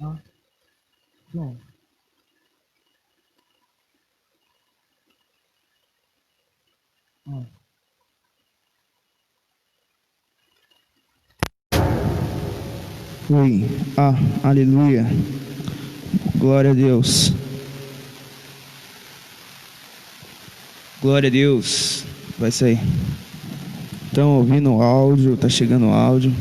Ah, bom. Ah. Oi. Aleluia. Glória a Deus. Glória a Deus. Vai sair. Estão ouvindo o áudio? Tá chegando o áudio.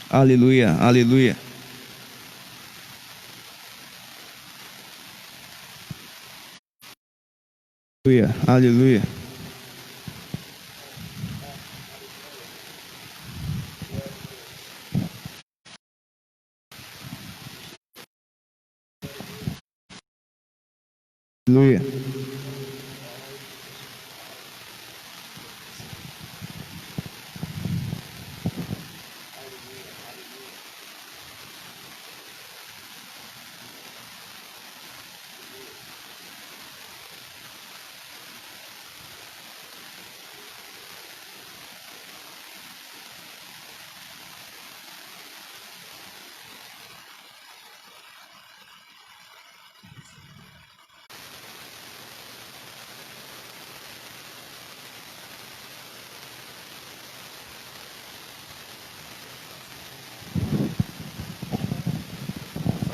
Aleluia. Aleluia. Aleluia. Aleluia. Aleluia.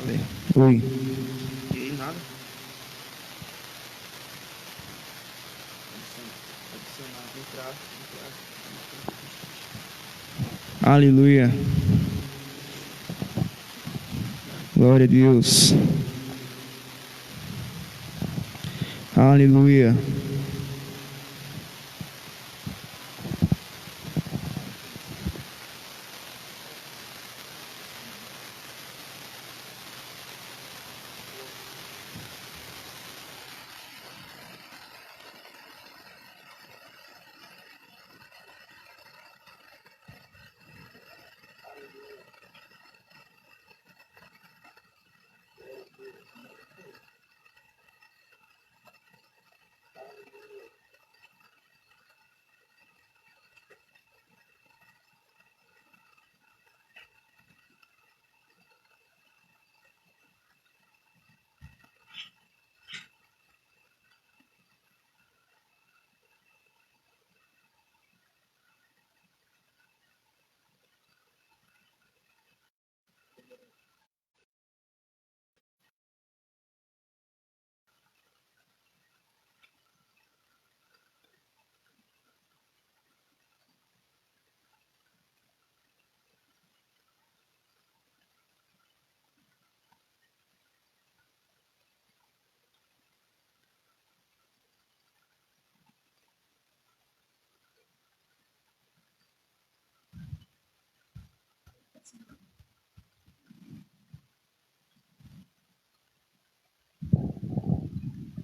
Falei. Oi. E aí, nada? Aleluia. Glória a Deus. Aleluia.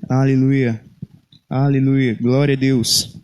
Aleluia. Aleluia. Glória a Deus.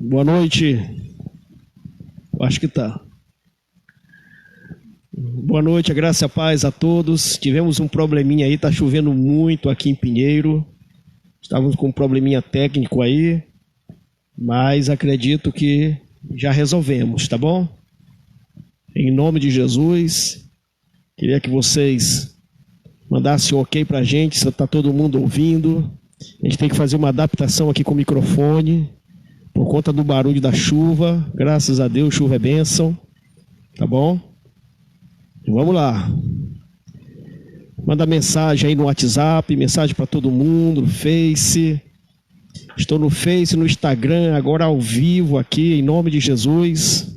Boa noite. Eu acho que tá. Boa noite, a graça e a paz a todos. Tivemos um probleminha aí, tá chovendo muito aqui em Pinheiro. Estávamos com um probleminha técnico aí, mas acredito que já resolvemos, tá bom? Em nome de Jesus, queria que vocês mandassem um ok pra gente, se tá todo mundo ouvindo. A gente tem que fazer uma adaptação aqui com o microfone, por conta do barulho da chuva. Graças a Deus, chuva é bênção, tá bom? Vamos lá. Manda mensagem aí no WhatsApp, mensagem para todo mundo, no Face. Estou no Face, no Instagram, agora ao vivo aqui, em nome de Jesus.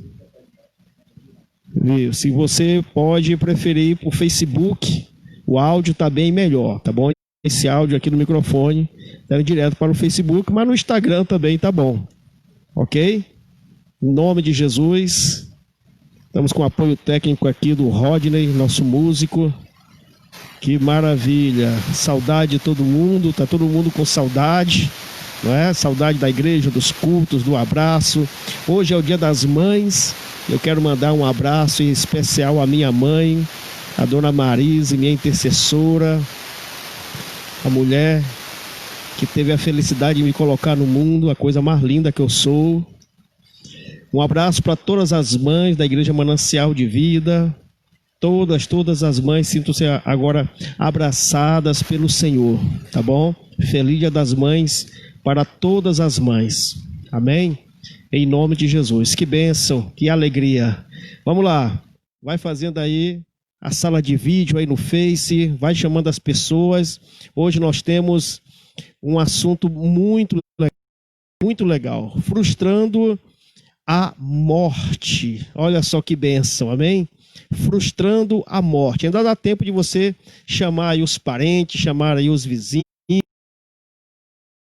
Se você pode preferir ir para o Facebook, o áudio está bem melhor, tá bom? Esse áudio aqui no microfone está direto para o Facebook, mas no Instagram também tá bom. Ok? Em nome de Jesus. Estamos com o apoio técnico aqui do Rodney, nosso músico. Que maravilha. Saudade de todo mundo. Tá todo mundo com saudade, não é? Saudade da igreja, dos cultos, do abraço. Hoje é o Dia das Mães. Eu quero mandar um abraço em especial à minha mãe, a dona Marise, minha intercessora, a mulher que teve a felicidade de me colocar no mundo, a coisa mais linda que eu sou. Um abraço para todas as mães da Igreja Manancial de Vida. Todas as mães sintam-se agora abraçadas pelo Senhor, tá bom? Feliz Dia das Mães para todas as mães. Amém? Em nome de Jesus. Que bênção, que alegria. Vamos lá. Vai fazendo aí a sala de vídeo aí no Face, vai chamando as pessoas. Hoje nós temos um assunto muito legal. Frustrando a morte. Olha só que bênção, amém? Frustrando a morte. Ainda dá tempo de você chamar aí os parentes, chamar aí os vizinhos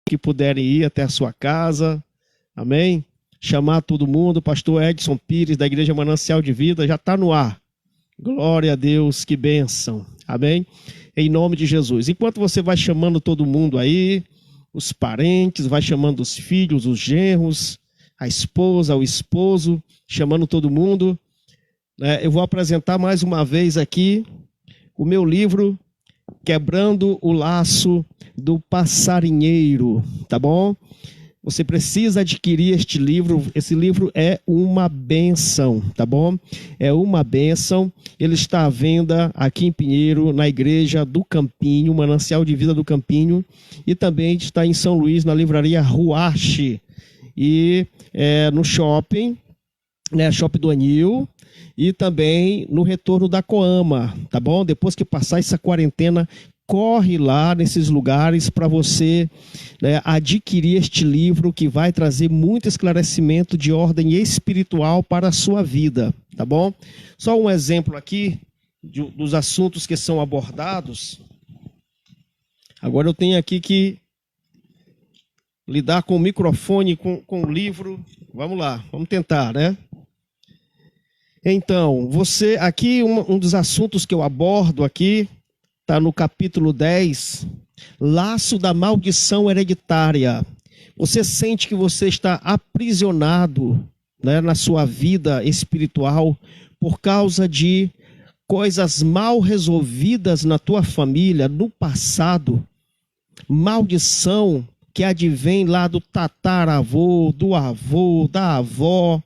que puderem ir até a sua casa, amém? Chamar todo mundo. Pastor Edson Pires, da Igreja Manancial de Vida, já está no ar. Glória a Deus, que bênção, amém? Em nome de Jesus. Enquanto você vai chamando todo mundo aí, os parentes, vai chamando os filhos, os genros, a esposa, o esposo, chamando todo mundo, eu vou apresentar mais uma vez aqui o meu livro, Quebrando o Laço do Passarinheiro, tá bom? Você precisa adquirir este livro. Esse livro é uma bênção, tá bom? É uma bênção. Ele está à venda aqui em Pinheiro, na Igreja do Campinho, Manancial de Vida do Campinho, e também está em São Luís, na livraria Ruache, e no shopping, né, Shopping do Anil, e também no retorno da Coama, tá bom? Depois que passar essa quarentena, corre lá nesses lugares para você, né, adquirir este livro que vai trazer muito esclarecimento de ordem espiritual para a sua vida, tá bom? Só um exemplo aqui dos assuntos que são abordados. Agora eu tenho aqui que lidar com o microfone, com o livro. Vamos lá, vamos tentar, né? Então, você aqui, um dos assuntos que eu abordo aqui, está no capítulo 10, laço da maldição hereditária. Você sente que você está aprisionado, né, na sua vida espiritual por causa de coisas mal resolvidas na tua família, no passado, maldição que advém lá do tataravô, do avô, da avó,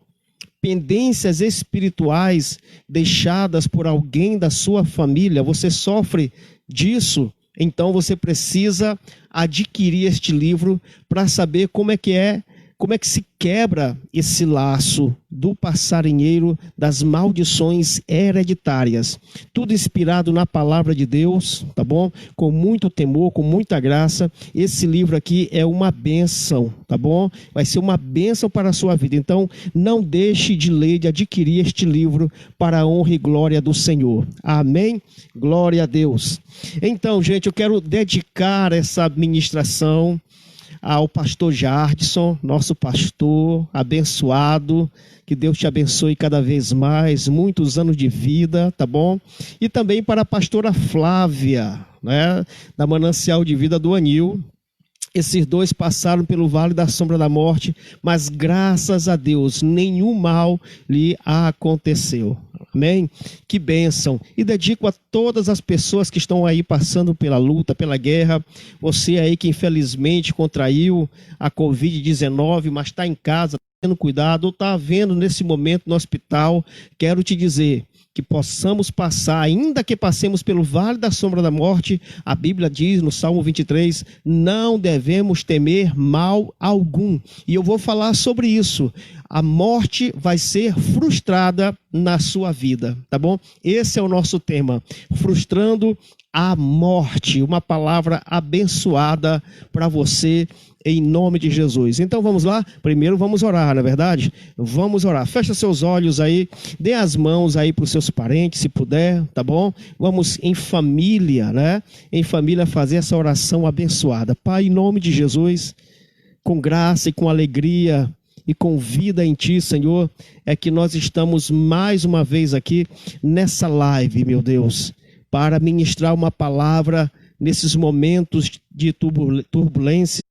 pendências espirituais deixadas por alguém da sua família, você sofre disso, então você precisa adquirir este livro para saber como é que se quebra esse laço do passarinheiro das maldições hereditárias. Tudo inspirado na palavra de Deus, tá bom? Com muito temor, com muita graça. Esse livro aqui é uma bênção, tá bom? Vai ser uma bênção para a sua vida. Então, não deixe de ler, de adquirir este livro para a honra e glória do Senhor. Amém? Glória a Deus. Então, gente, eu quero dedicar essa ministração ao pastor Jardson, nosso pastor abençoado, que Deus te abençoe cada vez mais, muitos anos de vida, tá bom? E também para a pastora Flávia, né, da Manancial de Vida do Anil. Esses dois passaram pelo vale da sombra da morte, mas graças a Deus, nenhum mal lhe aconteceu. Amém? Que bênção. E dedico a todas as pessoas que estão aí passando pela luta, pela guerra. Você aí que infelizmente contraiu a Covid-19, mas está em casa, tendo cuidado, ou está vendo nesse momento no hospital, quero te dizer que possamos passar, ainda que passemos pelo vale da sombra da morte, a Bíblia diz no Salmo 23, não devemos temer mal algum. E eu vou falar sobre isso. A morte vai ser frustrada na sua vida, tá bom? Esse é o nosso tema, frustrando a morte, uma palavra abençoada para você, em nome de Jesus. Então vamos lá? Primeiro vamos orar, não é verdade? Vamos orar. Fecha seus olhos aí, dê as mãos aí para os seus parentes, se puder, tá bom? Vamos em família, né? Em família fazer essa oração abençoada. Pai, em nome de Jesus, com graça e com alegria e com vida em Ti, Senhor, é que nós estamos mais uma vez aqui nessa live, meu Deus, para ministrar uma palavra nesses momentos de turbulência,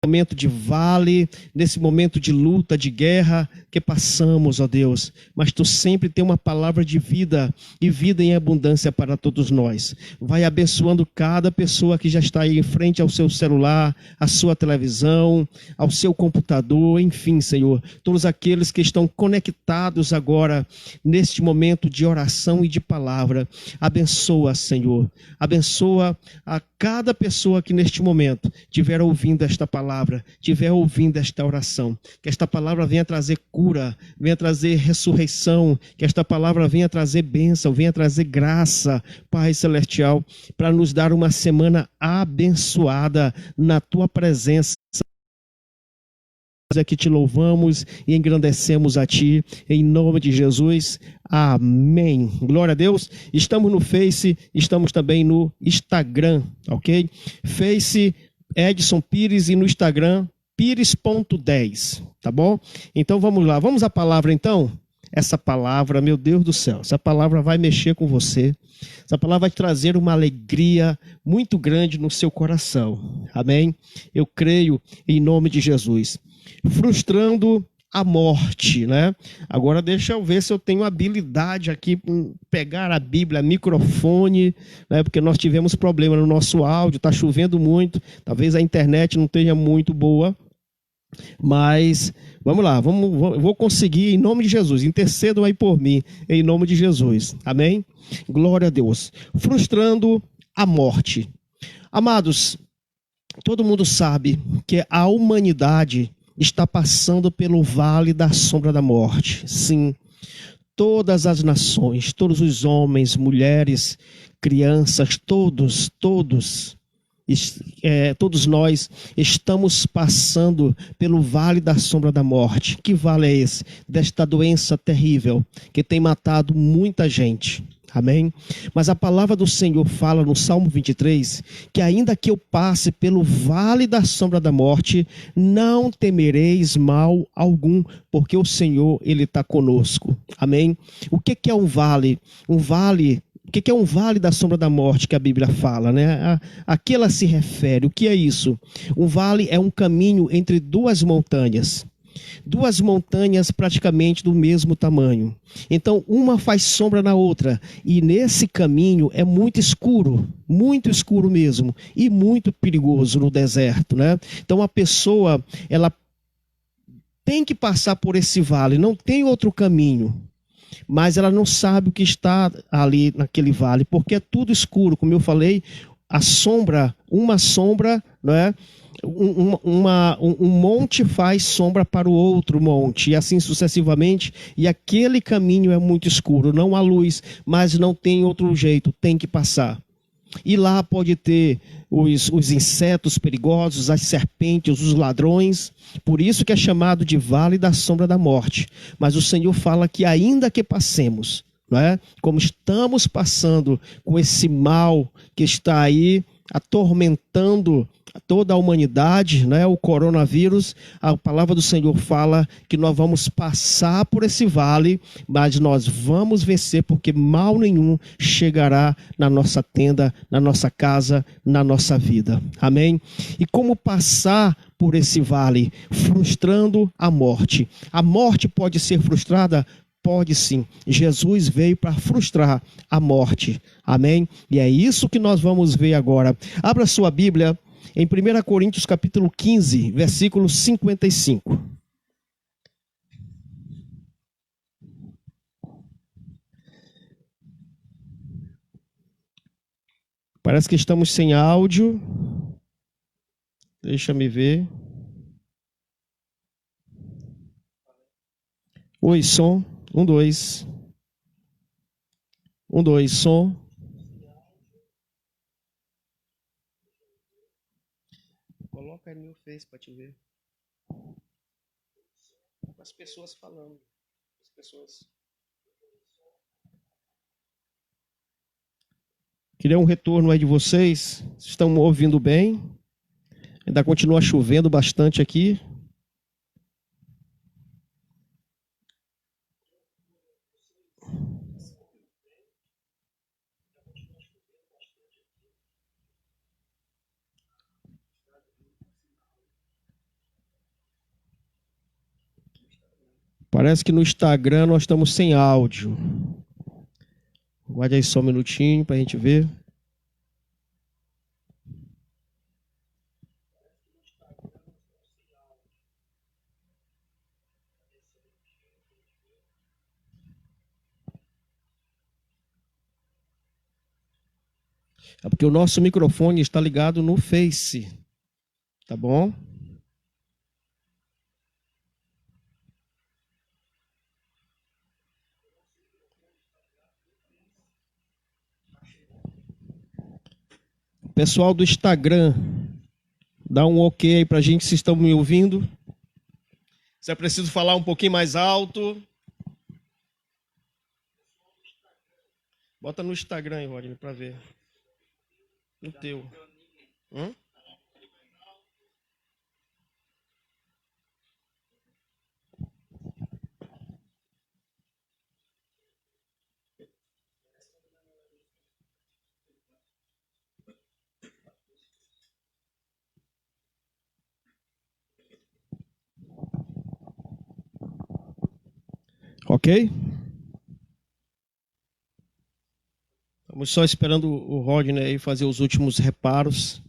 momento de vale, nesse momento de luta, de guerra que passamos, ó Deus. Mas Tu sempre tem uma palavra de vida e vida em abundância para todos nós. Vai abençoando cada pessoa que já está aí em frente ao seu celular, à sua televisão, ao seu computador, enfim, Senhor. Todos aqueles que estão conectados agora neste momento de oração e de palavra. Abençoa, Senhor. Abençoa a cada pessoa que neste momento estiver ouvindo esta palavra, estiver ouvindo esta oração, que esta palavra venha trazer cura, venha trazer ressurreição, que esta palavra venha trazer bênção, venha trazer graça, Pai Celestial, para nos dar uma semana abençoada na Tua presença. É que Te louvamos e engrandecemos a Ti, em nome de Jesus, amém. Glória a Deus. Estamos no Face, estamos também no Instagram, ok? Face Edson Pires e no Instagram Pires.10, tá bom? Então vamos lá, vamos à palavra então? Essa palavra, meu Deus do céu, essa palavra vai mexer com você, essa palavra vai trazer uma alegria muito grande no seu coração, amém? Eu creio em nome de Jesus. Frustrando a morte, né? Agora deixa eu ver se eu tenho habilidade aqui em pegar a Bíblia, microfone, né? Porque nós tivemos problema no nosso áudio, está chovendo muito, talvez a internet não esteja muito boa, mas vamos lá, eu vou conseguir em nome de Jesus, intercedam aí por mim, em nome de Jesus, amém? Glória a Deus. Frustrando a morte. Amados, todo mundo sabe que a humanidade está passando pelo vale da sombra da morte. Sim, todas as nações, todos os homens, mulheres, crianças, todos nós estamos passando pelo vale da sombra da morte. Que vale é esse? Desta doença terrível que tem matado muita gente. Amém? Mas a palavra do Senhor fala no Salmo 23, que ainda que eu passe pelo vale da sombra da morte, não temereis mal algum, porque o Senhor, Ele está conosco. Amém? O que é um vale? O que é um vale da sombra da morte que a Bíblia fala, né? A que ela se refere? O que é isso? Um vale é um caminho entre duas montanhas praticamente do mesmo tamanho. Então, uma faz sombra na outra, e nesse caminho é muito escuro mesmo, e muito perigoso no deserto, né? Então, a pessoa, ela tem que passar por esse vale, não tem outro caminho, mas ela não sabe o que está ali naquele vale, porque é tudo escuro, como eu falei, uma sombra, não é? Um monte faz sombra para o outro monte, e assim sucessivamente, e aquele caminho é muito escuro, não há luz, mas não tem outro jeito, tem que passar. E lá pode ter os insetos perigosos, as serpentes, os ladrões, por isso que é chamado de vale da sombra da morte. Mas o Senhor fala que ainda que passemos, não é? Como estamos passando com esse mal que está aí atormentando toda a humanidade, né? O coronavírus, a palavra do Senhor fala que nós vamos passar por esse vale, mas nós vamos vencer, porque mal nenhum chegará na nossa tenda, na nossa casa, na nossa vida. Amém? E como passar por esse vale? Frustrando a morte. A morte pode ser frustrada? Pode sim. Jesus veio para frustrar a morte. Amém? E é isso que nós vamos ver agora. Abra sua Bíblia em 1 Coríntios capítulo 15, versículo 55. Parece que estamos sem áudio. Deixa me ver. Oi, som. 1, 2. 1, 2, som. Coloca aí no meu Face para te ver. As pessoas falando. As pessoas. Queria um retorno aí de vocês. Vocês estão me ouvindo bem? Ainda continua chovendo bastante aqui. Parece que no Instagram nós estamos sem áudio. Guarde aí só um minutinho para a gente ver. É porque o nosso microfone está ligado no Face. Tá bom? Pessoal do Instagram, dá um ok aí pra gente se estão me ouvindo. Se é preciso falar um pouquinho mais alto. Bota no Instagram aí, Rodney, para ver. No teu. Ok? Estamos só esperando o Rodney aí fazer os últimos reparos,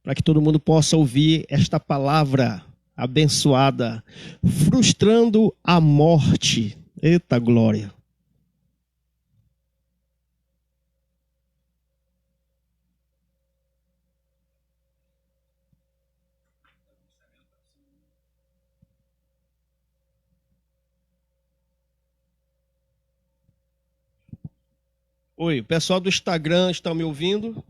para que todo mundo possa ouvir esta palavra abençoada, frustrando a morte. Eita glória! Oi, o pessoal do Instagram está me ouvindo?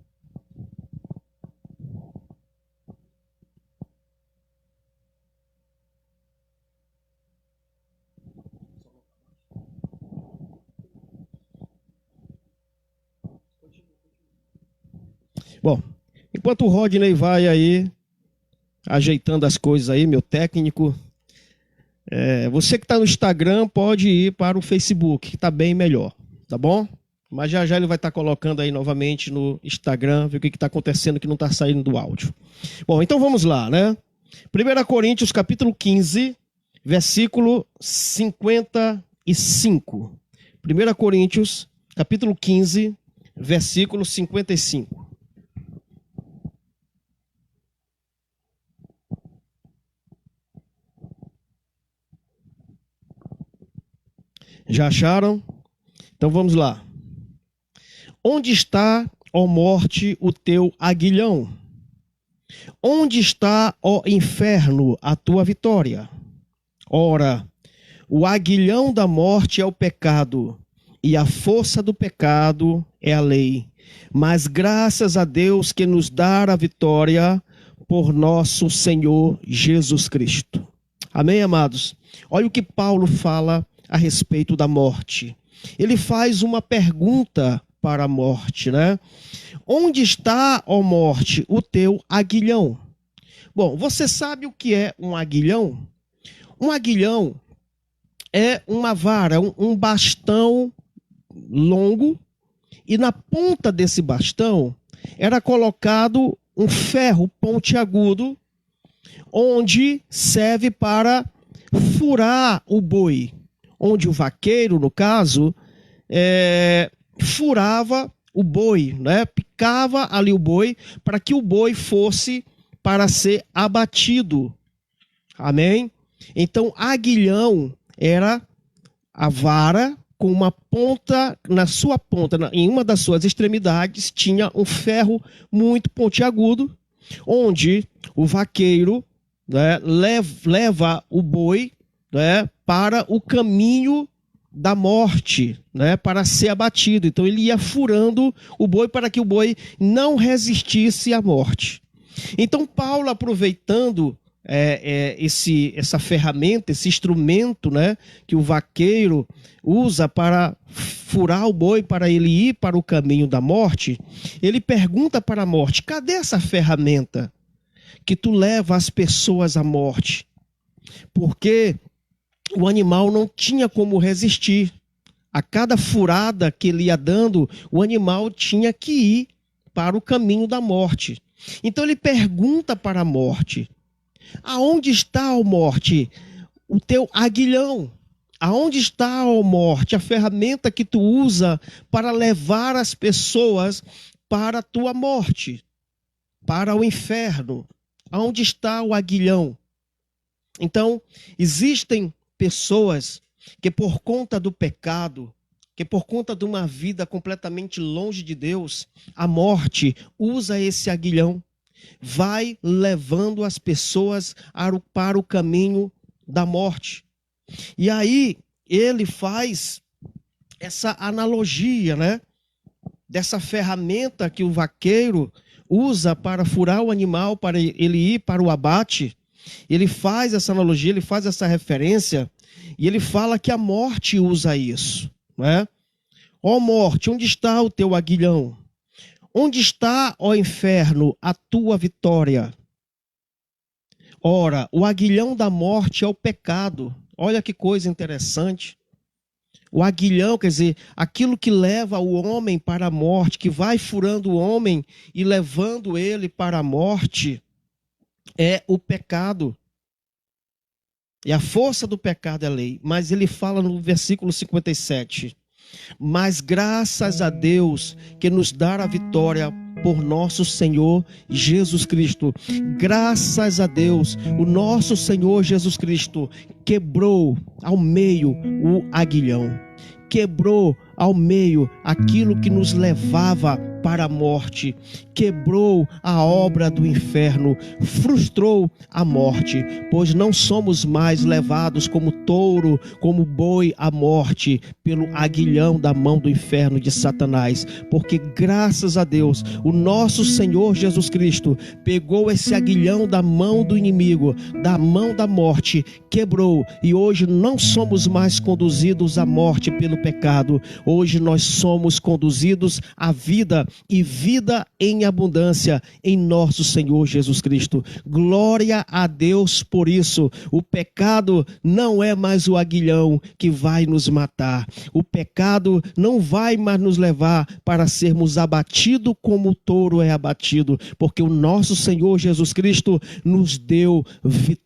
Bom, enquanto o Rodney vai aí ajeitando as coisas aí, meu técnico, você que está no Instagram pode ir para o Facebook, que está bem melhor, tá bom? Mas já já ele vai estar colocando aí novamente no Instagram, ver o que está acontecendo que não está saindo do áudio. Bom, então vamos lá, né? 1 Coríntios capítulo 15, versículo 55. 1 Coríntios capítulo 15, versículo 55. Já acharam? Então vamos lá. Onde está, ó morte, o teu aguilhão? Onde está, ó inferno, a tua vitória? Ora, o aguilhão da morte é o pecado, e a força do pecado é a lei. Mas graças a Deus que nos dá a vitória por nosso Senhor Jesus Cristo. Amém, amados? Olha o que Paulo fala a respeito da morte. Ele faz uma pergunta para a morte, né? Onde está, ó morte, o teu aguilhão? Bom, você sabe o que é um aguilhão? Um aguilhão é uma vara, um bastão longo, e na ponta desse bastão era colocado um ferro pontiagudo, onde serve para furar o boi, onde o vaqueiro, no caso, furava o boi, né? Picava ali o boi para que o boi fosse para ser abatido. Amém? Então, aguilhão era a vara com uma ponta, na sua ponta, em uma das suas extremidades, tinha um ferro muito pontiagudo, onde o vaqueiro, né, leva o boi, né, para o caminho da morte, né, para ser abatido. Então ele ia furando o boi para que o boi não resistisse à morte. Então Paulo, aproveitando essa ferramenta, esse instrumento, né, que o vaqueiro usa para furar o boi, para ele ir para o caminho da morte, ele pergunta para a morte: cadê essa ferramenta que tu leva as pessoas à morte? Porque o animal não tinha como resistir. A cada furada que ele ia dando, o animal tinha que ir para o caminho da morte. Então ele pergunta para a morte: aonde está, ó morte, o teu aguilhão? Aonde está, ó morte, a ferramenta que tu usa para levar as pessoas para a tua morte, para o inferno? Aonde está o aguilhão? Então, existem pessoas que, por conta do pecado, que por conta de uma vida completamente longe de Deus, a morte usa esse aguilhão, vai levando as pessoas para o caminho da morte. E aí ele faz essa analogia, né, dessa ferramenta que o vaqueiro usa para furar o animal, para ele ir para o abate. Ele faz essa analogia, ele faz essa referência, e ele fala que a morte usa isso, né? Ó morte, onde está o teu aguilhão? Onde está, ó inferno, a tua vitória? Ora, o aguilhão da morte é o pecado. Olha que coisa interessante. O aguilhão, quer dizer, aquilo que leva o homem para a morte, que vai furando o homem e levando ele para a morte, é o pecado. E a força do pecado é a lei. Mas ele fala no versículo 57. Mas graças a Deus que nos dá a vitória por nosso Senhor Jesus Cristo. Graças a Deus, o nosso Senhor Jesus Cristo quebrou ao meio o aguilhão. Quebrou ao meio aquilo que nos levava para a morte, quebrou a obra do inferno, frustrou a morte, pois não somos mais levados como touro, como boi à morte, pelo aguilhão da mão do inferno de Satanás, porque graças a Deus, o nosso Senhor Jesus Cristo pegou esse aguilhão da mão do inimigo, da mão da morte, quebrou, e hoje não somos mais conduzidos à morte pelo pecado, hoje nós somos conduzidos à vida, e vida em abundância em nosso Senhor Jesus Cristo. Glória a Deus por isso. O pecado não é mais o aguilhão que vai nos matar. O pecado não vai mais nos levar para sermos abatidos como o touro é abatido, porque o nosso Senhor Jesus Cristo nos deu vitória.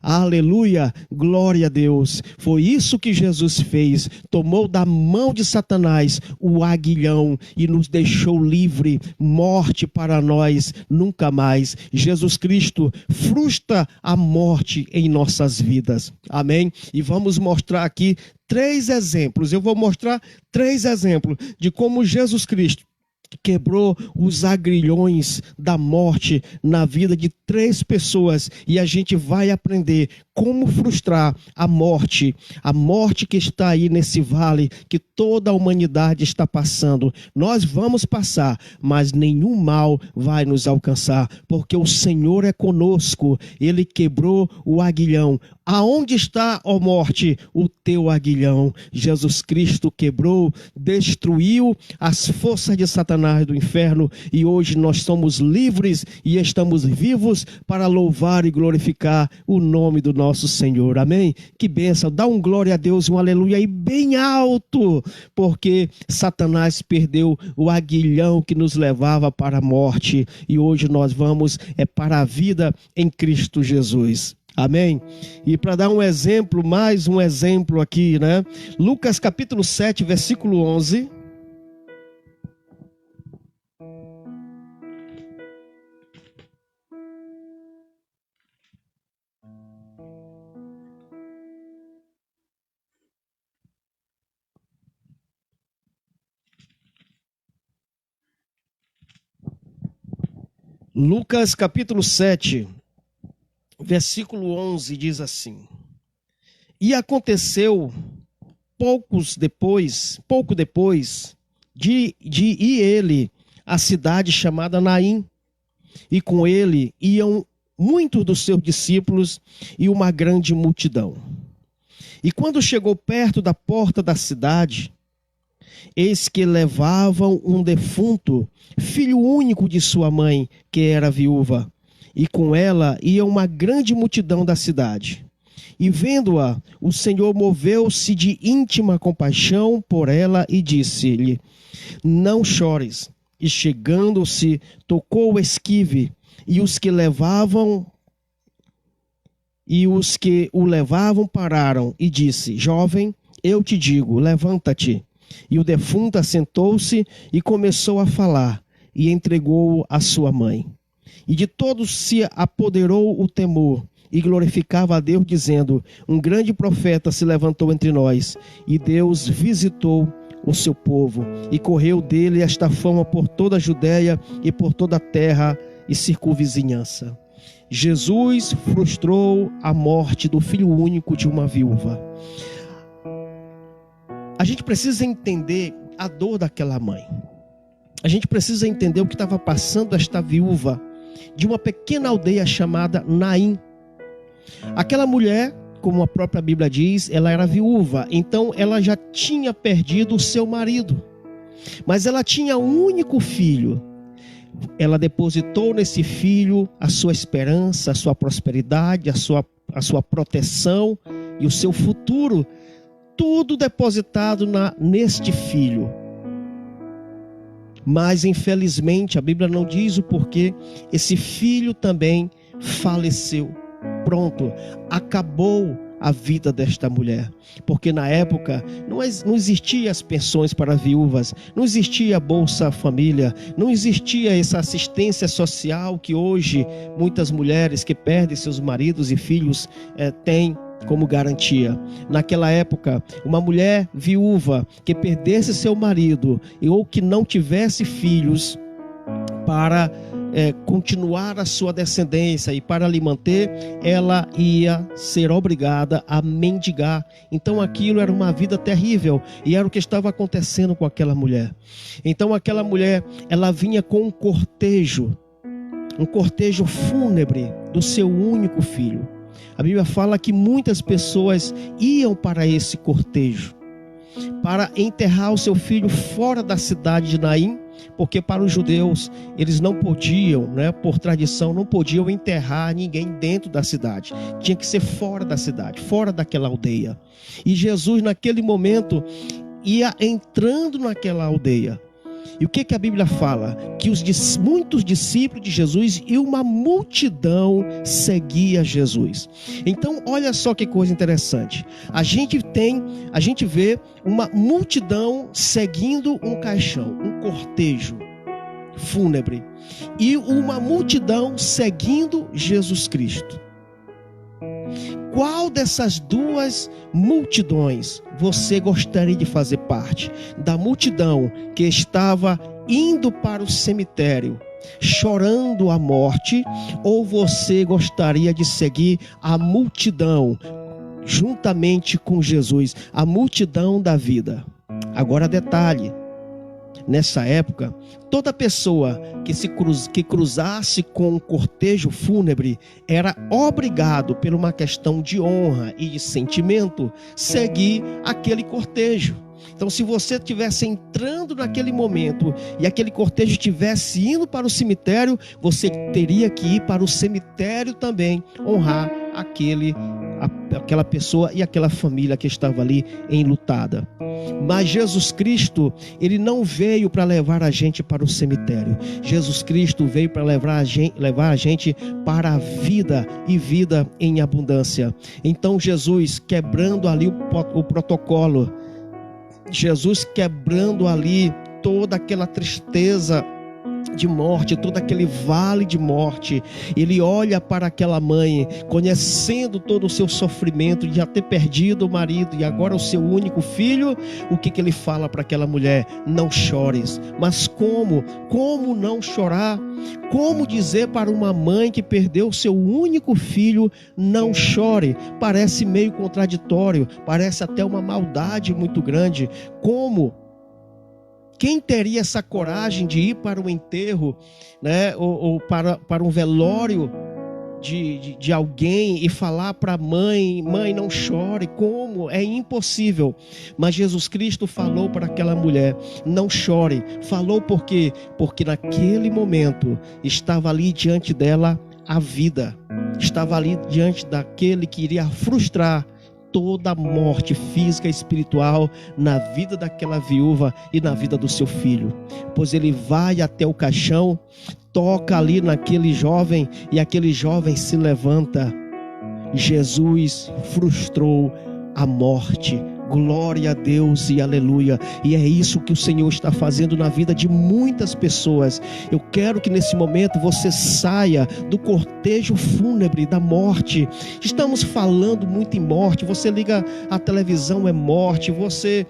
Aleluia, glória a Deus. Foi isso que Jesus fez, tomou da mão de Satanás o aguilhão e nos deixou livre, morte para nós nunca mais. Jesus Cristo frustra a morte em nossas vidas, amém? E vamos mostrar aqui 3 exemplos, eu vou mostrar 3 exemplos de como Jesus Cristo quebrou os agrilhões da morte na vida de 3 pessoas, e a gente vai aprender como frustrar a morte que está aí nesse vale, que toda a humanidade está passando. Nós vamos passar, mas nenhum mal vai nos alcançar, porque o Senhor é conosco. Ele quebrou o aguilhão. Aonde está, ó morte, o teu aguilhão? Jesus Cristo quebrou, destruiu as forças de Satanás do inferno, e hoje nós somos livres e estamos vivos para louvar e glorificar o nome do nosso Senhor. Amém? Que bênção. Dá um glória a Deus, um aleluia aí bem alto, porque Satanás perdeu o aguilhão que nos levava para a morte, e hoje nós vamos para a vida em Cristo Jesus. Amém? E para dar um exemplo, mais um exemplo aqui, né? Lucas capítulo 7, versículo 11. Lucas capítulo 7, versículo 11 diz assim: E aconteceu pouco depois de ir ele à cidade chamada Naim, e com ele iam muitos dos seus discípulos e uma grande multidão. E quando chegou perto da porta da cidade, eis que levavam um defunto, filho único de sua mãe, que era viúva, e com ela ia uma grande multidão da cidade. E vendo-a, o Senhor moveu-se de íntima compaixão por ela e disse-lhe: Não chores. E chegando-se, tocou o esquive, e os que o levavam pararam, e disse: Jovem, eu te digo, levanta-te. E o defunto assentou-se e começou a falar, e entregou-o à sua mãe. E de todos se apoderou o temor, e glorificava a Deus, dizendo: Um grande profeta se levantou entre nós, e Deus visitou o seu povo, e correu dele esta fama por toda a Judéia e por toda a terra e circunvizinhança. Jesus frustrou a morte do filho único de uma viúva. A gente precisa entender a dor daquela mãe. A gente precisa entender o que estava passando esta viúva de uma pequena aldeia chamada Naim. Aquela mulher, como a própria Bíblia diz, ela era viúva, então ela já tinha perdido o seu marido. Mas ela tinha um único filho. Ela depositou nesse filho a sua esperança, a sua prosperidade, a sua proteção e o seu futuro. Tudo depositado neste filho. Mas infelizmente a Bíblia não diz o porquê, esse filho também faleceu. Pronto, acabou a vida desta mulher, porque na época não existia as pensões para viúvas, não existia Bolsa Família, não existia essa assistência social que hoje muitas mulheres que perdem seus maridos e filhos têm como garantia. Naquela época, uma mulher viúva que perdesse seu marido ou que não tivesse filhos, para continuar a sua descendência e para lhe manter, ela ia ser obrigada a mendigar. Então aquilo era uma vida terrível, e era o que estava acontecendo com aquela mulher. Então aquela mulher, ela vinha com um cortejo fúnebre do seu único filho. A Bíblia fala que muitas pessoas iam para esse cortejo para enterrar o seu filho fora da cidade de Naim, porque para os judeus eles não podiam, por tradição, não podiam enterrar ninguém dentro da cidade. Tinha que ser fora da cidade, fora daquela aldeia. E Jesus naquele momento ia entrando naquela aldeia. E o que a Bíblia fala? Que muitos discípulos de Jesus e uma multidão seguia Jesus. Então, olha só que coisa interessante. A gente vê uma multidão seguindo um caixão, um cortejo fúnebre, e uma multidão seguindo Jesus Cristo. Qual dessas duas multidões você gostaria de fazer parte? Da multidão que estava indo para o cemitério, chorando a morte, ou você gostaria de seguir a multidão juntamente com Jesus, a multidão da vida? Agora detalhe, nessa época, toda pessoa que cruzasse com um cortejo fúnebre era obrigado, por uma questão de honra e de sentimento, seguir aquele cortejo. Então, se você estivesse entrando naquele momento e aquele cortejo estivesse indo para o cemitério, você teria que ir para o cemitério também, honrar aquela pessoa e aquela família que estava ali enlutada. Mas Jesus Cristo, ele não veio para levar a gente para o cemitério. Jesus Cristo veio para levar a gente para a vida, e vida em abundância. Então Jesus, quebrando ali o protocolo, Jesus quebrando ali toda aquela tristeza de morte, todo aquele vale de morte, ele olha para aquela mãe, conhecendo todo o seu sofrimento de já ter perdido o marido e agora o seu único filho. O que ele fala para aquela mulher? Não chores. Mas como não chorar? Como dizer para uma mãe que perdeu o seu único filho, não chore? Parece meio contraditório, parece até uma maldade muito grande. Como? Quem teria essa coragem de ir para o enterro, né, ou para um velório de alguém e falar para a mãe: mãe, não chore? Como? É impossível. Mas Jesus Cristo falou para aquela mulher: não chore. Falou por quê? Porque naquele momento estava ali diante dela a vida. Estava ali diante daquele que iria frustrar toda a morte física e espiritual na vida daquela viúva e na vida do seu filho. Pois ele vai até o caixão, toca ali naquele jovem e aquele jovem se levanta. Jesus frustrou a morte. Glória a Deus e aleluia. E é isso que o Senhor está fazendo na vida de muitas pessoas. Eu quero que nesse momento você saia do cortejo fúnebre da morte. Estamos falando muito em morte. Você liga a televisão, é morte. Você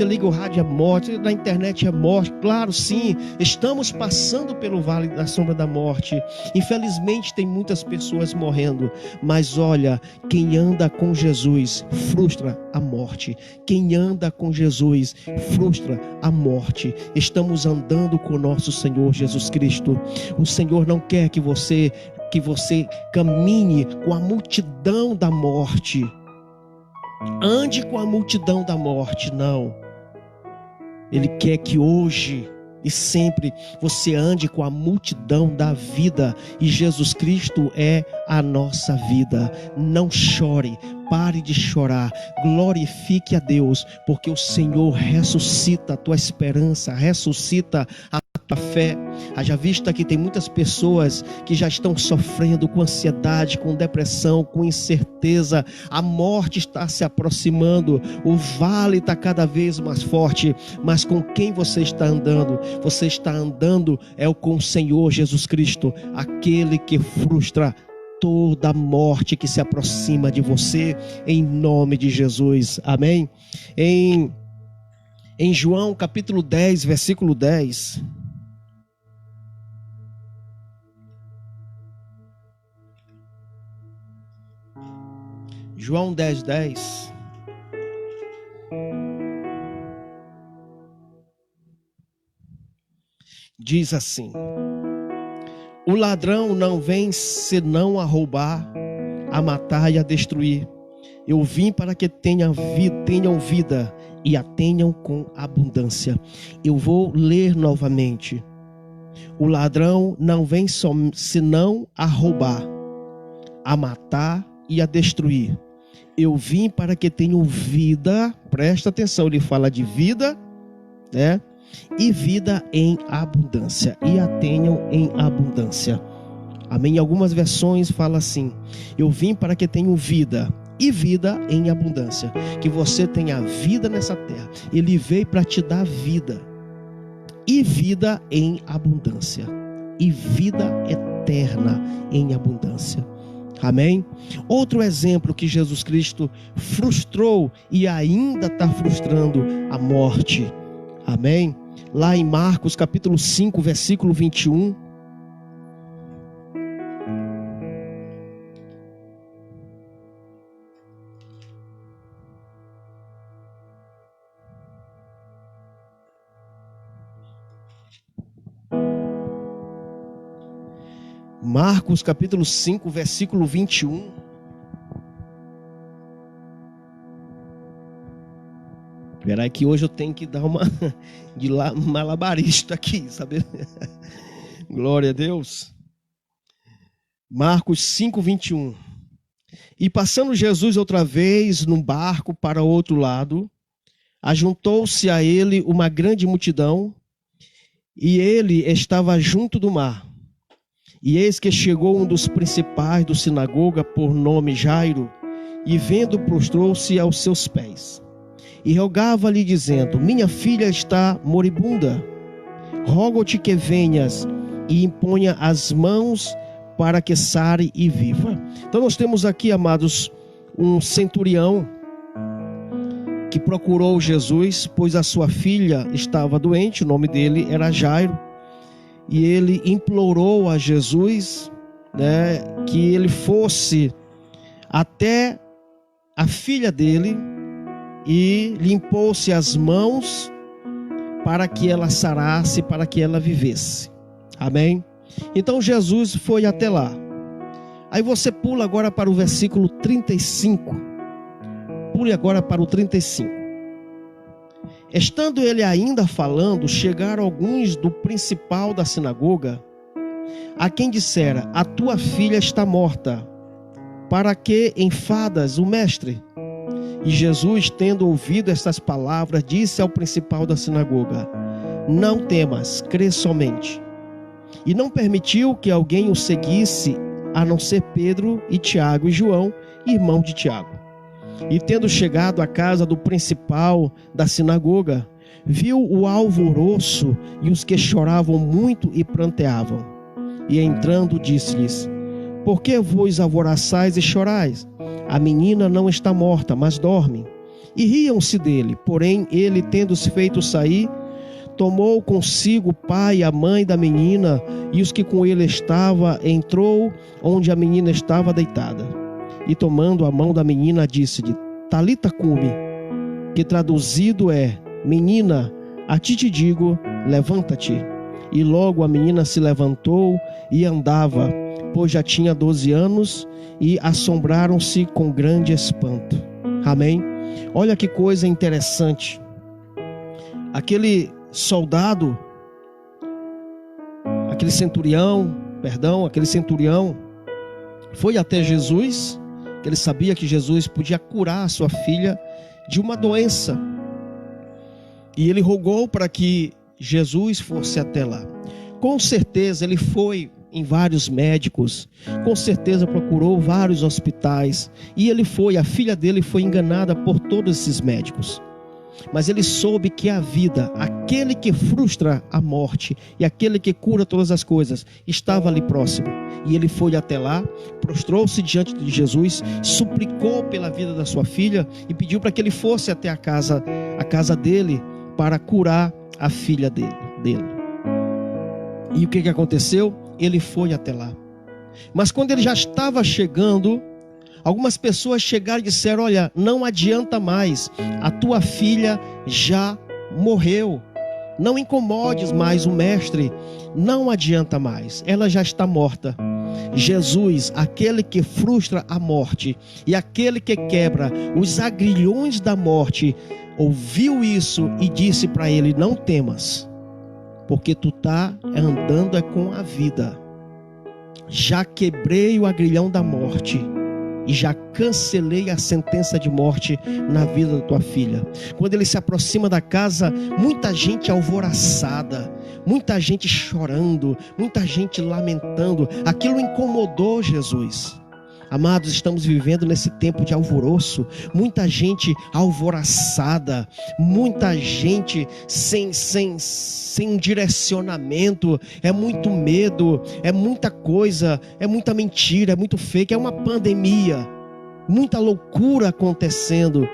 liga o rádio, é morte. Na internet é morte. Claro, sim, estamos passando pelo vale da sombra da morte. Infelizmente tem muitas pessoas morrendo. Mas olha, quem anda com Jesus frustra a morte. Quem anda com Jesus frustra a morte. Estamos andando com o nosso Senhor Jesus Cristo. O Senhor não quer que você caminhe com a multidão da morte. Ande com a multidão da morte, não. Ele quer que hoje e sempre você ande com a multidão da vida, e Jesus Cristo é a nossa vida. Não chore, pare de chorar, glorifique a Deus, porque o Senhor ressuscita a tua esperança, ressuscita a tua fé. Haja vista que tem muitas pessoas que já estão sofrendo com ansiedade, com depressão, com incerteza. A morte está se aproximando, o vale está cada vez mais forte. Mas com quem você está andando? Você está andando com o Senhor Jesus Cristo, aquele que frustra toda a morte que se aproxima de você, em nome de Jesus. Amém? Em João capítulo 10, versículo 10. João 10, 10. Diz assim: o ladrão não vem senão a roubar, a matar e a destruir. Eu vim para que tenham vida e a tenham com abundância. Eu vou ler novamente. O ladrão não vem senão a roubar, a matar e a destruir. Eu vim para que tenham vida. Presta atenção, ele fala de vida, né? E vida em abundância, e a tenham em abundância. Amém? Em algumas versões fala assim: eu vim para que tenham vida e vida em abundância. Que você tenha vida nessa terra. Ele veio para te dar vida e vida em abundância, e vida eterna em abundância. Amém? Outro exemplo que Jesus Cristo frustrou e ainda está frustrando: a morte. Amém? lá em Marcos capítulo 5, versículo 21. Marcos capítulo 5, versículo 21. Espera aí que hoje eu tenho que dar uma de malabarista aqui, sabe? Glória a Deus. Marcos 5, 21. E passando Jesus outra vez num barco para o outro lado, ajuntou-se a ele uma grande multidão, e ele estava junto do mar. E eis que chegou um dos principais da sinagoga, por nome Jairo, e vendo, prostrou-se aos seus pés. E rogava-lhe, dizendo: minha filha está moribunda. Rogo-te que venhas e imponha as mãos para que sare e viva. Então nós temos aqui, amados, um centurião que procurou Jesus, pois a sua filha estava doente, o nome dele era Jairo. E ele implorou a Jesus, né, que ele fosse até a filha dele e limpou-se as mãos para que ela sarasse, para que ela vivesse. Amém? Então Jesus foi até lá. Aí você pula agora para o versículo 35. Pule agora para o 35. Estando ele ainda falando, chegaram alguns do principal da sinagoga, a quem dissera: a tua filha está morta, para que enfadas o mestre? E Jesus, tendo ouvido estas palavras, disse ao principal da sinagoga: não temas, crê somente. E não permitiu que alguém o seguisse, a não ser Pedro e Tiago e João, irmão de Tiago. E tendo chegado à casa do principal da sinagoga, viu o alvoroço e os que choravam muito e pranteavam. E entrando disse-lhes: por que vos alvoroçais e chorais? A menina não está morta, mas dorme. E riam-se dele. Porém ele, tendo-se feito sair, tomou consigo o pai e a mãe da menina e os que com ele estavam, entrou onde a menina estava deitada. E tomando a mão da menina, disse-lhe: Talita cumi, que traduzido é: menina, a ti te digo, levanta-te. E logo a menina se levantou e andava, pois já tinha 12 anos, e assombraram-se com grande espanto. Amém? Olha que coisa interessante. Aquele soldado, aquele centurião foi até Jesus, que ele sabia que Jesus podia curar a sua filha de uma doença. E ele rogou para que Jesus fosse até lá. Com certeza ele foi em vários médicos, com certeza procurou vários hospitais, e a filha dele foi enganada por todos esses médicos. Mas ele soube que a vida, aquele que frustra a morte e aquele que cura todas as coisas, estava ali próximo. E ele foi até lá, prostrou-se diante de Jesus, suplicou pela vida da sua filha e pediu para que ele fosse até a casa dele para curar a filha dele. E o que aconteceu? Ele foi até lá. Mas quando ele já estava chegando, algumas pessoas chegaram e disseram: olha, não adianta mais, a tua filha já morreu, não incomodes mais o mestre, não adianta mais, ela já está morta. Jesus, aquele que frustra a morte e aquele que quebra os agrilhões da morte, ouviu isso e disse para ele: não temas, porque tu está andando com a vida. Já quebrei o agrilhão da morte e já cancelei a sentença de morte na vida da tua filha. Quando ele se aproxima da casa, muita gente alvoroçada, muita gente chorando, muita gente lamentando. Aquilo incomodou Jesus. Amados, estamos vivendo nesse tempo de alvoroço, muita gente alvoroçada, muita gente sem direcionamento, é muito medo, é muita coisa, é muita mentira, é muito fake, é uma pandemia, muita loucura acontecendo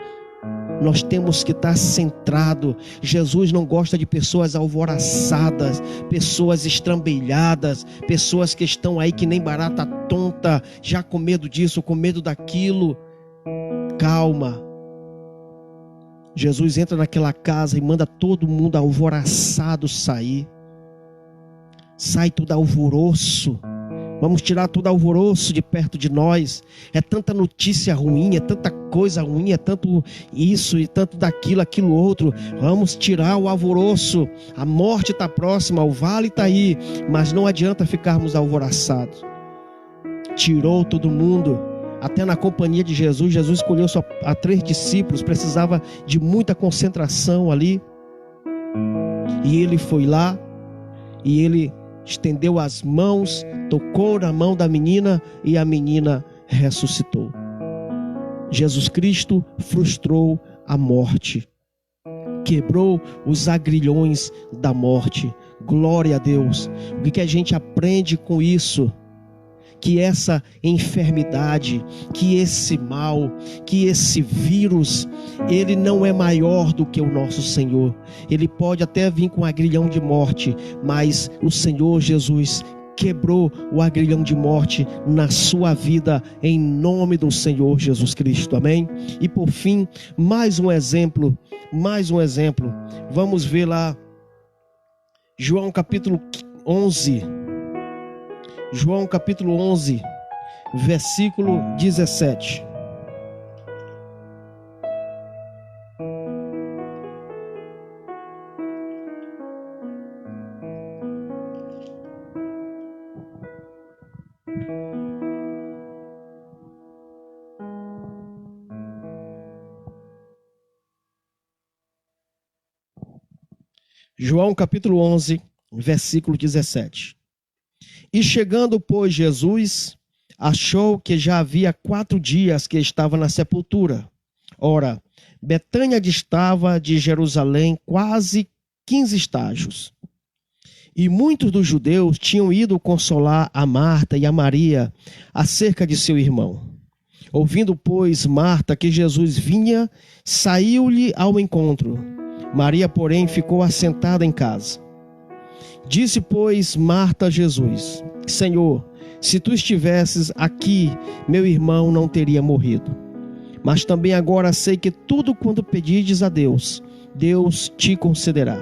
nós temos que estar centrado. Jesus não gosta de pessoas alvoroçadas, pessoas estrambelhadas, pessoas que estão aí que nem barata tonta, já com medo disso, com medo daquilo. Calma. Jesus entra naquela casa e manda todo mundo alvoroçado sair. Sai tudo alvoroço. Vamos tirar todo alvoroço de perto de nós. É tanta notícia ruim, é tanta coisa ruim, é tanto isso e tanto daquilo, aquilo outro. Vamos tirar o alvoroço. A morte está próxima, o vale está aí, mas não adianta ficarmos alvoroçados. Tirou todo mundo. Até na companhia de Jesus, Jesus escolheu só a 3 discípulos, precisava de muita concentração ali. E ele foi lá, e ele estendeu as mãos, tocou na mão da menina, e a menina ressuscitou. Jesus Cristo frustrou a morte, quebrou os agrilhões da morte. Glória a Deus. O que a gente aprende com isso? Que essa enfermidade, que esse mal, que esse vírus, ele não é maior do que o nosso Senhor. Ele pode até vir com um agrilhão de morte, mas o Senhor Jesus quebrou o agrilhão de morte na sua vida, em nome do Senhor Jesus Cristo, amém? E por fim, mais um exemplo. Vamos ver lá, João capítulo 11. João capítulo 11, versículo 17. João capítulo 11, versículo 17. E chegando, pois, Jesus, achou que já havia 4 dias que estava na sepultura. Ora, Betânia distava de Jerusalém quase 15 estágios. E muitos dos judeus tinham ido consolar a Marta e a Maria acerca de seu irmão. Ouvindo, pois, Marta que Jesus vinha, saiu-lhe ao encontro. Maria, porém, ficou assentada em casa. Disse, pois, Marta a Jesus: Senhor, se tu estivesses aqui, meu irmão não teria morrido. Mas também agora sei que tudo quanto pedides a Deus, Deus te concederá.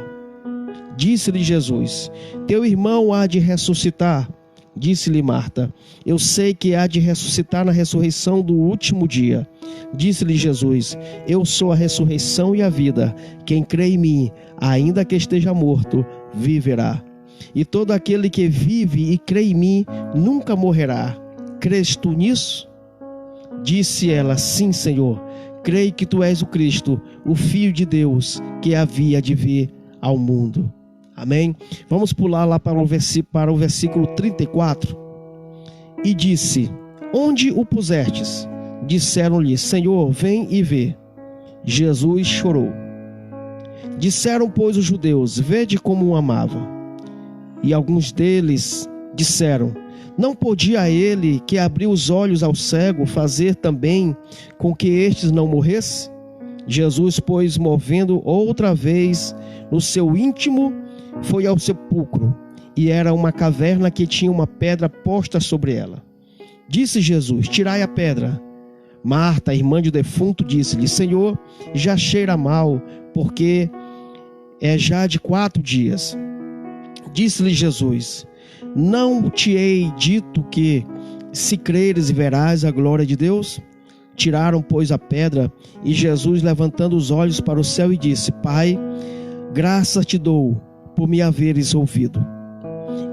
Disse-lhe Jesus: Teu irmão há de ressuscitar. Disse-lhe Marta: Eu sei que há de ressuscitar na ressurreição do último dia. Disse-lhe Jesus: Eu sou a ressurreição e a vida. Quem crê em mim, ainda que esteja morto, viverá. E todo aquele que vive e crê em mim nunca morrerá. Crês tu nisso? Disse ela: Sim, Senhor. Creio que tu és o Cristo, o Filho de Deus, que havia de vir ao mundo. Amém? Vamos pular lá para o versículo 34. E disse: Onde o pusestes? Disseram-lhe: Senhor, vem e vê. Jesus chorou. Disseram, pois, os judeus: Vede como o amava. E alguns deles disseram: Não podia ele, que abriu os olhos ao cego, fazer também com que estes não morressem? Jesus, pois, movendo outra vez no seu íntimo, foi ao sepulcro, e era uma caverna que tinha uma pedra posta sobre ela. Disse Jesus: Tirai a pedra. Marta, irmã do defunto, disse-lhe: Senhor, já cheira mal, porque é já de 4 dias. Disse-lhe Jesus: Não te hei dito que, se creres, verás a glória de Deus? Tiraram, pois, a pedra, e Jesus, levantando os olhos para o céu, e disse: Pai, graças te dou por me haveres ouvido.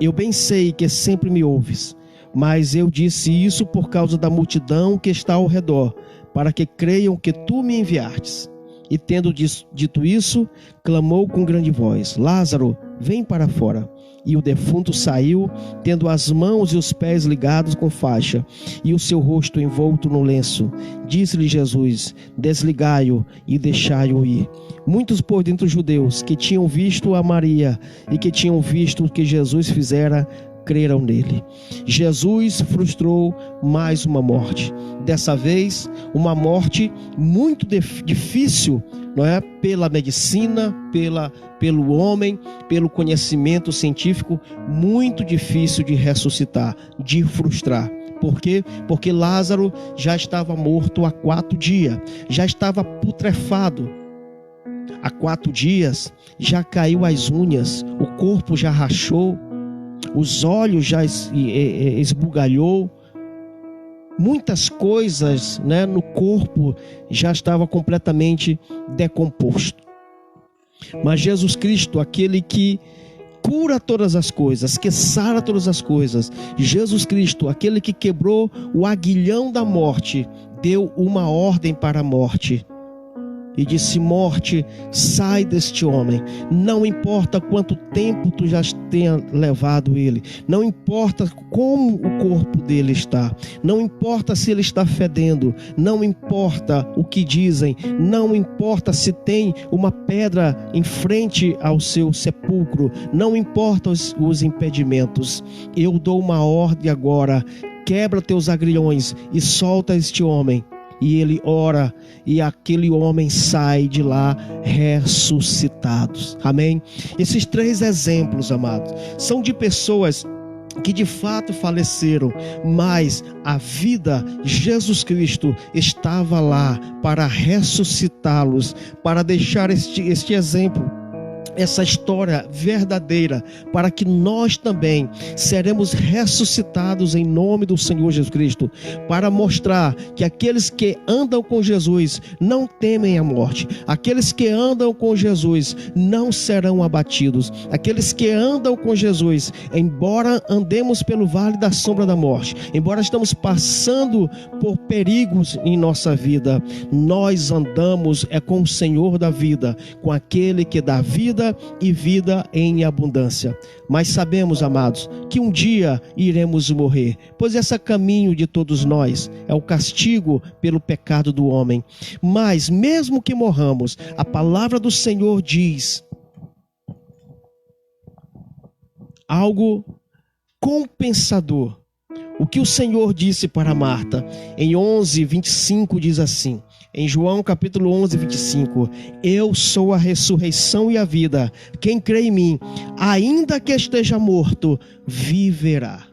Eu bem sei que sempre me ouves, mas eu disse isso por causa da multidão que está ao redor, para que creiam que tu me enviastes. E tendo dito isso, clamou com grande voz: Lázaro, vem para fora. E o defunto saiu, tendo as mãos e os pés ligados com faixa, e o seu rosto envolto no lenço. Disse-lhe Jesus: Desligai-o e deixai-o ir. Muitos, por dentro, judeus que tinham visto a Maria e que tinham visto o que Jesus fizera, creram nele. Jesus frustrou mais uma morte. Dessa vez, uma morte muito difícil, não é? Pela medicina, pelo homem, pelo conhecimento científico, muito difícil de ressuscitar, de frustrar. Por quê? Porque Lázaro já estava morto há 4 dias, já estava putrefado. Há 4 dias já caiu as unhas, o corpo já rachou, os olhos já esbugalhou, muitas coisas, né, no corpo já estava completamente decomposto. Mas Jesus Cristo, aquele que cura todas as coisas, que sara todas as coisas, Jesus Cristo, aquele que quebrou o aguilhão da morte, deu uma ordem para a morte e disse: morte, sai deste homem. Não importa quanto tempo tu já tenha levado ele, não importa como o corpo dele está, não importa se ele está fedendo, não importa o que dizem, não importa se tem uma pedra em frente ao seu sepulcro, não importa os impedimentos. Eu dou uma ordem agora: quebra teus agrilhões e solta este homem. E ele ora, e aquele homem sai de lá ressuscitados. Amém? Esses 3 exemplos, amados, são de pessoas que de fato faleceram, mas a vida, Jesus Cristo estava lá para ressuscitá-los, para deixar este exemplo, essa história verdadeira, para que nós também seremos ressuscitados em nome do Senhor Jesus Cristo, para mostrar que aqueles que andam com Jesus não temem a morte, aqueles que andam com Jesus não serão abatidos, aqueles que andam com Jesus, embora andemos pelo vale da sombra da morte, embora estamos passando por perigos em nossa vida, nós andamos com o Senhor da vida, com aquele que dá vida e vida em abundância. Mas sabemos, amados, que um dia iremos morrer, pois esse é caminho de todos nós, é o castigo pelo pecado do homem. Mas mesmo que morramos, a palavra do Senhor diz algo compensador. O que o Senhor disse para Marta em 11:25 diz assim, em João capítulo 11:25: eu sou a ressurreição e a vida, quem crê em mim, ainda que esteja morto, viverá.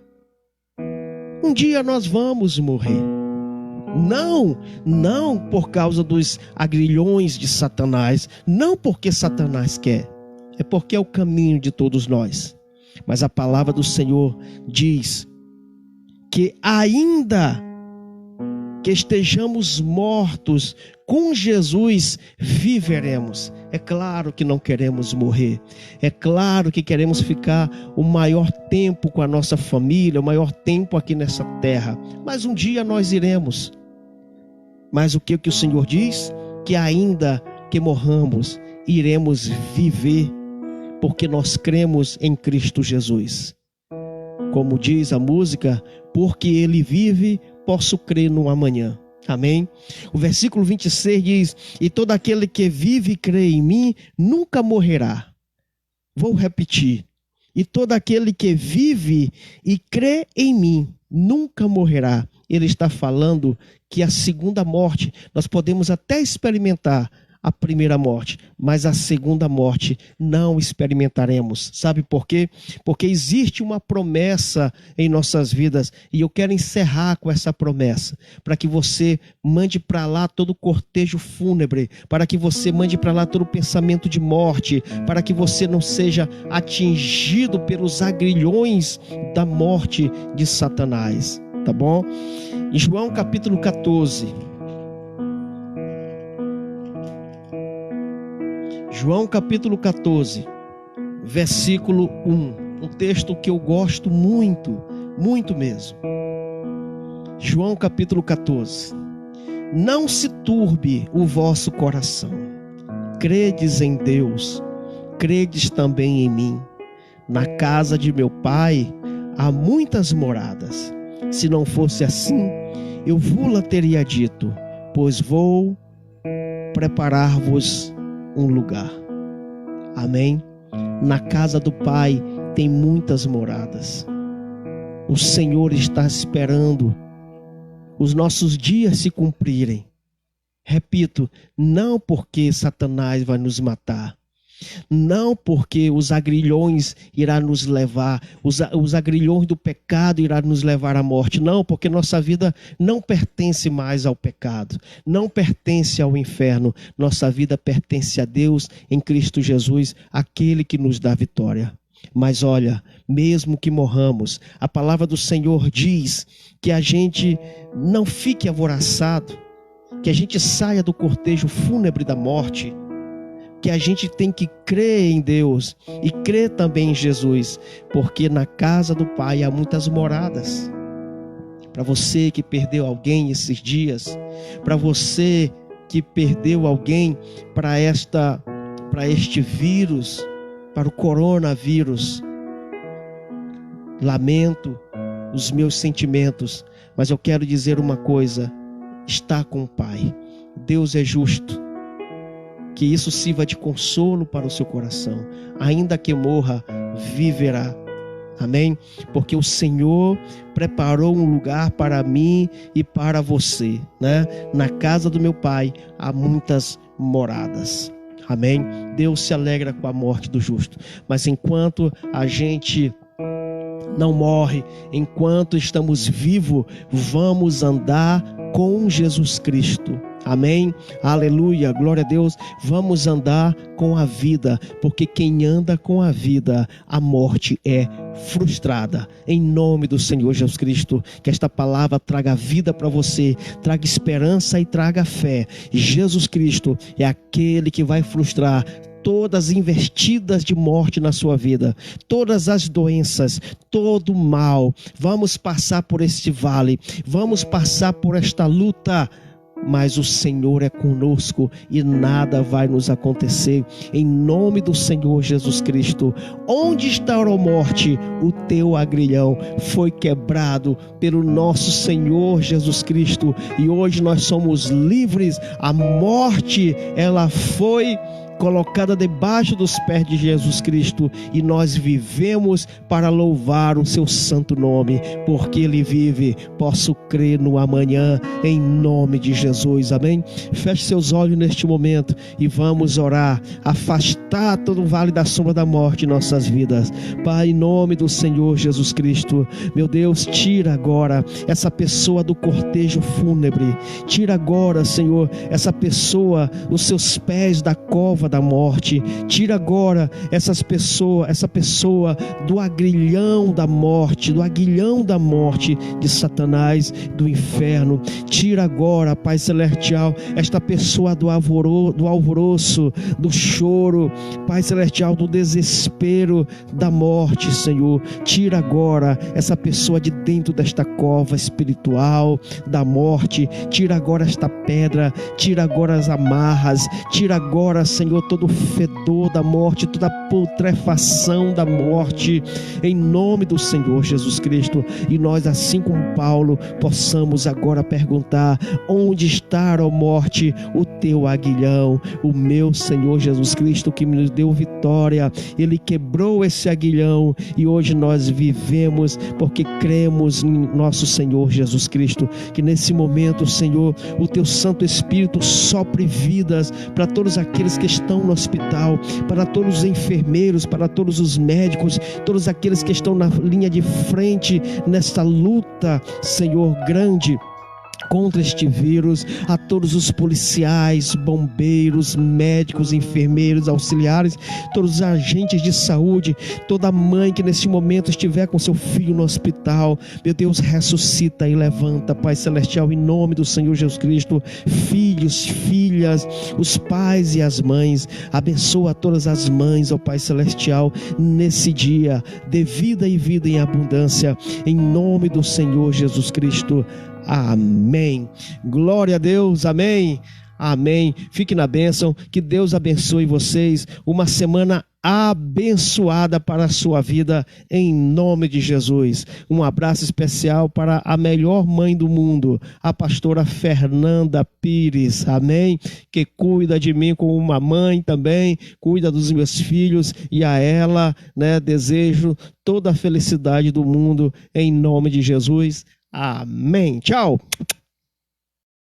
Um dia nós vamos morrer. Não por causa dos agrilhões de Satanás, não porque Satanás quer, é porque é o caminho de todos nós. Mas a palavra do Senhor diz que ainda que estejamos mortos, com Jesus viveremos. É claro que não queremos morrer, é claro que queremos ficar o maior tempo com a nossa família, o maior tempo aqui nessa terra, mas um dia nós iremos. Mas o que o Senhor diz? Que ainda que morramos, iremos viver, porque nós cremos em Cristo Jesus. Como diz a música, porque Ele vive, posso crer no amanhã. Amém? O versículo 26 diz: e todo aquele que vive e crê em mim, nunca morrerá. Vou repetir: e todo aquele que vive e crê em mim, nunca morrerá. Ele está falando que a segunda morte, nós podemos até experimentar a primeira morte, mas a segunda morte não experimentaremos. Sabe por quê? Porque existe uma promessa em nossas vidas, e eu quero encerrar com essa promessa, para que você mande para lá todo o cortejo fúnebre, para que você mande para lá todo o pensamento de morte, para que você não seja atingido pelos agrilhões da morte de Satanás, tá bom? Em João capítulo 14, João capítulo 14, versículo 1, um texto que eu gosto muito, muito mesmo. João capítulo 14: não se turbe o vosso coração, credes em Deus, credes também em mim. Na casa de meu Pai há muitas moradas, se não fosse assim, eu vos teria dito, pois vou preparar-vos um lugar. Amém? Na casa do Pai tem muitas moradas. O Senhor está esperando os nossos dias se cumprirem. Repito, não porque Satanás vai nos matar, não porque os agrilhões irá nos levar, os agrilhões do pecado irá nos levar à morte, não, porque nossa vida não pertence mais ao pecado, não pertence ao inferno, nossa vida pertence a Deus em Cristo Jesus, aquele que nos dá vitória. Mas olha, mesmo que morramos, a palavra do Senhor diz que a gente não fique alvoroçado, que a gente saia do cortejo fúnebre da morte, que a gente tem que crer em Deus e crer também em Jesus, porque na casa do Pai há muitas moradas. Para você que perdeu alguém esses dias, para você que perdeu alguém para este vírus, para o coronavírus, lamento os meus sentimentos, mas eu quero dizer uma coisa: está com o Pai. Deus é justo. Que isso sirva de consolo para o seu coração. Ainda que morra, viverá. Amém? Porque o Senhor preparou um lugar para mim e para você, né? Na casa do meu Pai há muitas moradas. Amém? Deus se alegra com a morte do justo. Mas enquanto a gente não morre, enquanto estamos vivos, vamos andar com Jesus Cristo. Amém? Aleluia, glória a Deus. Vamos andar com a vida, porque quem anda com a vida, a morte é frustrada. Em nome do Senhor Jesus Cristo, que esta palavra traga vida para você, traga esperança e traga fé. Jesus Cristo é aquele que vai frustrar todas as investidas de morte na sua vida, todas as doenças, todo o mal. Vamos passar por este vale, vamos passar por esta luta, mas o Senhor é conosco e nada vai nos acontecer. Em nome do Senhor Jesus Cristo. Onde está a morte? O teu agrilhão foi quebrado pelo nosso Senhor Jesus Cristo e hoje nós somos livres. A morte, ela foi colocada debaixo dos pés de Jesus Cristo e nós vivemos para louvar o seu santo nome, porque Ele vive. Posso crer no amanhã em nome de Jesus. Amém? Feche seus olhos neste momento e vamos orar, afastar todo o vale da sombra da morte em nossas vidas. Pai, em nome do Senhor Jesus Cristo, meu Deus, tira agora essa pessoa do cortejo fúnebre, tira agora, Senhor, essa pessoa dos seus pés da cova da morte, tira agora essa pessoa do agrilhão da morte, do aguilhão da morte de Satanás, do inferno. Tira agora, Pai Celestial, esta pessoa do alvoroço, do choro, Pai Celestial, do desespero da morte, Senhor. Tira agora essa pessoa de dentro desta cova espiritual da morte, tira agora esta pedra, tira agora as amarras, tira agora, Senhor, todo o fedor da morte, toda a putrefação da morte, em nome do Senhor Jesus Cristo. E nós, assim como Paulo, possamos agora perguntar: onde está, ó morte, o teu aguilhão? O meu Senhor Jesus Cristo, que nos deu vitória, Ele quebrou esse aguilhão e hoje nós vivemos porque cremos em nosso Senhor Jesus Cristo. Que nesse momento, Senhor, o teu Santo Espírito sopre vidas para todos aqueles que estão no hospital, para todos os enfermeiros, para todos os médicos, todos aqueles que estão na linha de frente nesta luta, Senhor, grande contra este vírus, a todos os policiais, bombeiros, médicos, enfermeiros, auxiliares, todos os agentes de saúde, toda mãe que neste momento estiver com seu filho no hospital, meu Deus, ressuscita e levanta, Pai Celestial, em nome do Senhor Jesus Cristo. Filhos, filhas, os pais e as mães, abençoa todas as mães, ó Pai Celestial, nesse dia, dê vida e vida em abundância, em nome do Senhor Jesus Cristo. Amém. Glória a Deus. Amém. Amém. Fique na bênção. Que Deus abençoe vocês. Uma semana abençoada para a sua vida, em nome de Jesus. Um abraço especial para a melhor mãe do mundo, a pastora Fernanda Pires, amém? Que cuida de mim como uma mãe também, cuida dos meus filhos, e a ela, né, desejo toda a felicidade do mundo, em nome de Jesus. Amém. Tchau.